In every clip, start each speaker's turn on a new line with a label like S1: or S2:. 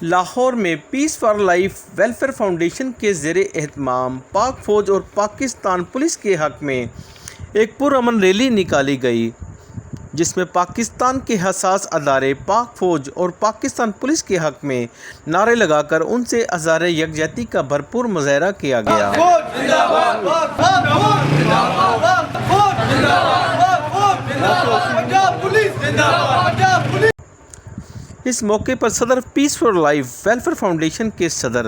S1: لاہور میں پیس for life welfare foundation کے زیر اہتمام پاک فوج اور پاکستان پولیس کے حق میں ایک پرامن ریلی نکالی گئی، جس میں پاکستان کے حساس ادارے پاک فوج اور پاکستان پولیس کے حق میں نعرے لگا کر ان سے اظہار یکجہتی کا بھرپور مظاہرہ کیا گیا۔ اس موقع پر صدر پیس فار لائف ویلفیئر فاؤنڈیشن کے صدر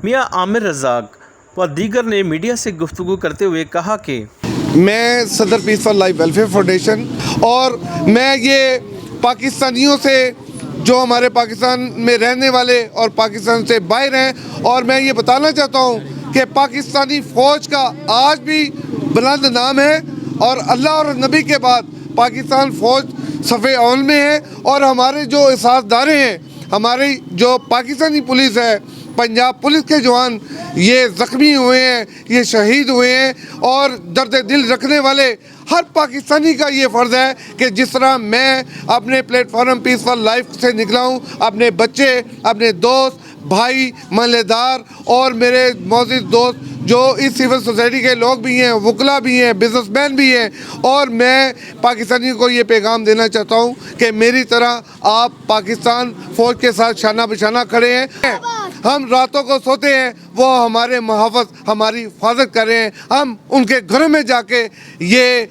S1: میاں عامر رزاق و دیگر نے میڈیا سے گفتگو کرتے ہوئے کہا کہ
S2: میں صدر پیس فار لائف ویلفیئر فاؤنڈیشن اور میں یہ پاکستانیوں سے جو ہمارے پاکستان میں رہنے والے اور پاکستان سے باہر ہیں، اور میں یہ بتانا چاہتا ہوں کہ پاکستانی فوج کا آج بھی بلند نام ہے، اور اللہ اور نبی کے بعد پاکستان فوج صفِ اول میں ہے۔ اور ہمارے جو احساس دارے ہیں، ہماری جو پاکستانی پولیس ہے، پنجاب پولیس کے جوان یہ زخمی ہوئے ہیں، یہ شہید ہوئے ہیں، اور درد دل رکھنے والے ہر پاکستانی کا یہ فرض ہے کہ جس طرح میں اپنے platform peace for life سے نکلا ہوں، اپنے بچے، اپنے دوست، بھائی، محلے دار اور میرے معزز دوست جو اس سول سوسائٹی کے لوگ بھی ہیں، وکلا بھی ہیں، بزنس مین بھی ہیں، اور میں پاکستانیوں کو یہ پیغام دینا چاہتا ہوں کہ میری طرح آپ پاکستان فوج کے ساتھ شانہ بشانہ کھڑے ہیں۔ ہم راتوں کو سوتے ہیں، وہ ہمارے محافظ ہماری حفاظت کر رہے ہیں۔ ہم ان کے گھروں میں جا کے یہ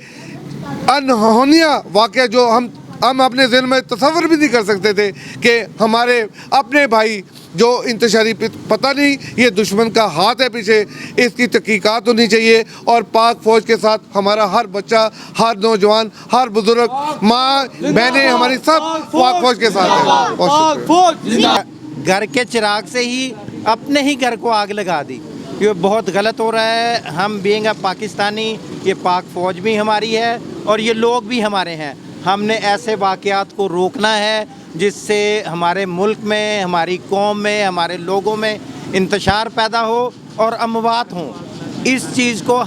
S2: انہونیہ واقعہ جو ہم اپنے ذہن میں تصور بھی نہیں کر سکتے تھے کہ ہمارے اپنے بھائی جو انتشاری پتہ نہیں یہ دشمن کا ہاتھ ہے پیچھے، اس کی تحقیقات ہونی چاہیے، اور پاک فوج کے ساتھ ہمارا ہر بچہ، ہر نوجوان، ہر بزرگ، ماں بہنیں ہماری سب پاک فوج کے ساتھ ہیں۔
S3: گھر کے چراغ سے ہی اپنے ہی گھر کو آگ لگا دی، یہ بہت غلط ہو رہا ہے۔ ہم بینگ اے پاکستانی، یہ پاک فوج بھی ہماری ہے اور یہ لوگ بھی ہمارے ہیں۔ ہم نے ایسے واقعات کو روکنا ہے جس سے ہمارے ملک میں، ہماری قوم میں، ہمارے لوگوں میں انتشار پیدا ہو اور اموات ہوں۔ اس چیز کو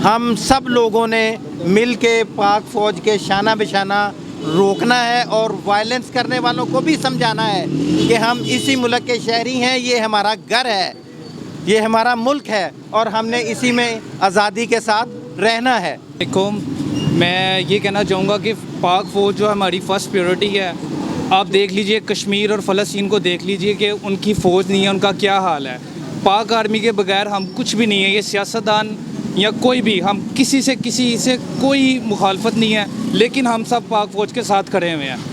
S3: ہم سب لوگوں نے مل کے پاک فوج کے شانہ بشانہ روکنا ہے، اور وائلنس کرنے والوں کو بھی سمجھانا ہے کہ ہم اسی ملک کے شہری ہیں، یہ ہمارا گھر ہے، یہ ہمارا ملک ہے، اور ہم نے اسی میں آزادی کے ساتھ رہنا ہے۔
S4: میں یہ کہنا چاہوں گا کہ پاک فوج جو ہماری فرسٹ پریورٹی ہے۔ آپ دیکھ لیجئے کشمیر اور فلسطین کو دیکھ لیجئے کہ ان کی فوج نہیں ہے، ان کا کیا حال ہے۔ پاک آرمی کے بغیر ہم کچھ بھی نہیں ہے۔ یہ سیاستدان یا کوئی بھی، ہم کسی سے کوئی مخالفت نہیں ہے، لیکن ہم سب پاک فوج کے ساتھ کھڑے ہوئے ہیں۔